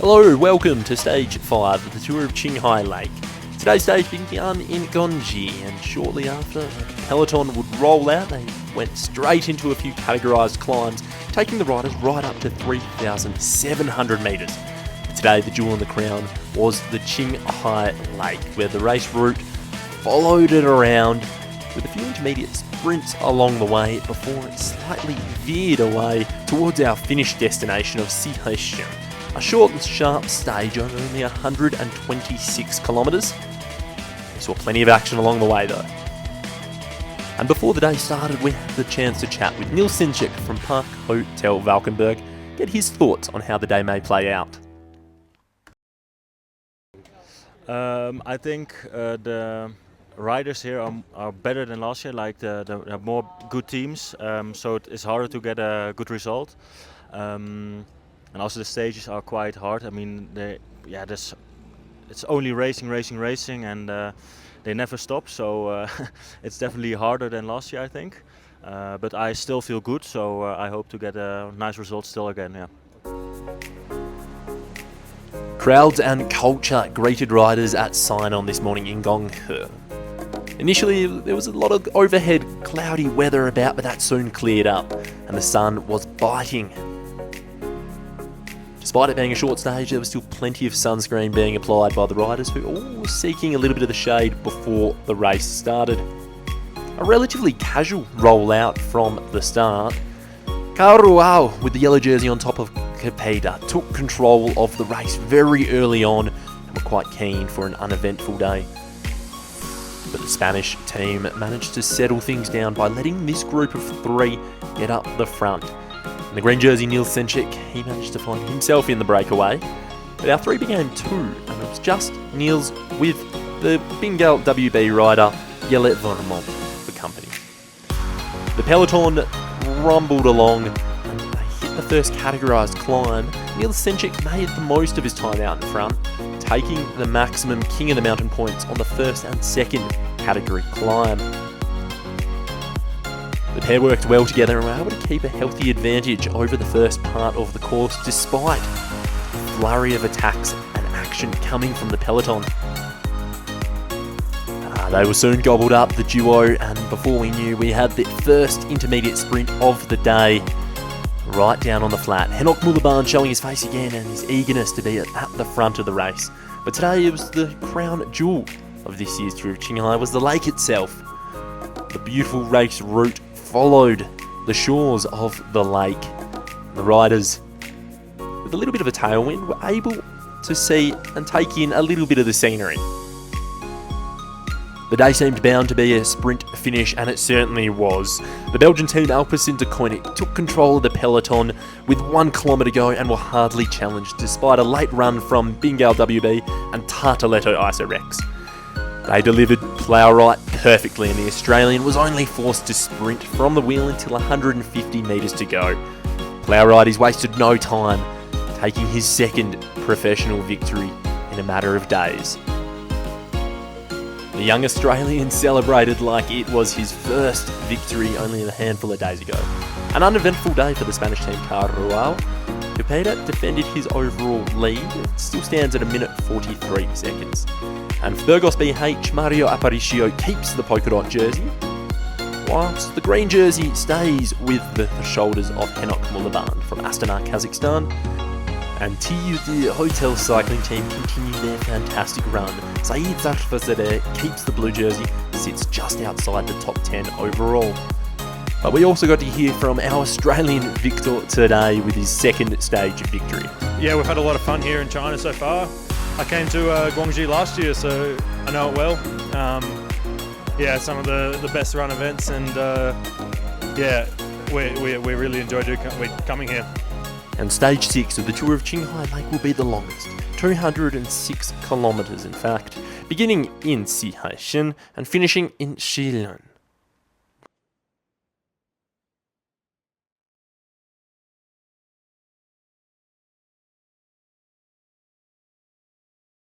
Hello, welcome to Stage 5 of the Tour of Qinghai Lake. Today's stage began in Gonghe, and shortly after the peloton would roll out, they went straight into a few categorised climbs, taking the riders right up to 3,700 metres. Today, the jewel in the crown was the Qinghai Lake, where the race route followed it around with a few intermediate sprints along the way before it slightly veered away towards our finished destination of Santic. A short and sharp stage over only 126 kilometres. We saw plenty of action along the way though. And before the day started, we had the chance to chat with Santic from PLOWRIGHT Hotel Valkenburg, get his thoughts on how the day may play out. I think the riders here are better than last year, like there are more good teams, so it's harder to get a good result. And also the stages are quite hard. I mean, it's only racing, and they never stop. So it's definitely harder than last year, I think. But I still feel good, so I hope to get a nice result still again. Yeah. Crowds and culture greeted riders at sign-on this morning in Gonghe. Initially, there was a lot of overhead cloudy weather about, but that soon cleared up, and the sun was biting. Despite it being a short stage, there was still plenty of sunscreen being applied by the riders, who all were seeking a little bit of the shade before the race started. A relatively casual rollout from the start. Karuao, with the yellow jersey on top of Capeda, took control of the race very early on and were quite keen for an uneventful day. But the Spanish team managed to settle things down by letting this group of three get up the front. In the green jersey, Santic, he managed to find himself in the breakaway. But our three became two, and it was just Niels with the Bengal WB rider, Jelle Vermont, for company. The peloton rumbled along, and they hit the first categorised climb. Santic made the most of his time out in front, taking the maximum King of the Mountain points on the first and second category climb. The pair worked well together and were able to keep a healthy advantage over the first part of the course, despite a flurry of attacks and action coming from the peloton. They were soon gobbled up, the duo, and before we knew, we had the first intermediate sprint of the day right down on the flat. Henok Mullaban showing his face again and his eagerness to be at the front of the race. But today it was the crown jewel of this year's Tour of Qinghai was the lake itself. The beautiful race route followed the shores of the lake. The riders, with a little bit of a tailwind, were able to see and take in a little bit of the scenery. The day seemed bound to be a sprint finish, and it certainly was. The Belgian team Alpecin-Deceuninck took control of the peloton with 1 kilometre to go and were hardly challenged despite a late run from Bengal WB and Tartaletto Isorex. They delivered PLOWRIGHT perfectly, and the Australian was only forced to sprint from the wheel until 150 metres to go. PLOWRIGHT has wasted no time, taking his second professional victory in a matter of days. The young Australian celebrated like it was his first victory only a handful of days ago. An uneventful day for the Spanish team Karuao. Capeda defended his overall lead. It still stands at 1 minute 43 seconds. And for Burgos BH, Mario Aparicio keeps the polka dot jersey, whilst the green jersey stays with the shoulders of Henok Mullaban from Astana, Kazakhstan. And TYD Hotel Cycling Team continue their fantastic run. Saeed Zarfazadeh keeps the blue jersey, sits just outside the top 10 overall. But we also got to hear from our Australian Victor today with his second stage of victory. Yeah, we've had a lot of fun here in China so far. I came to Gonghe last year, so I know it well. Yeah, some of the best run events, and yeah, we really enjoyed coming here. And stage 6 of the Tour of Qinghai Lake will be the longest, 206 kilometres in fact, beginning in Qinghai and finishing in Shilin.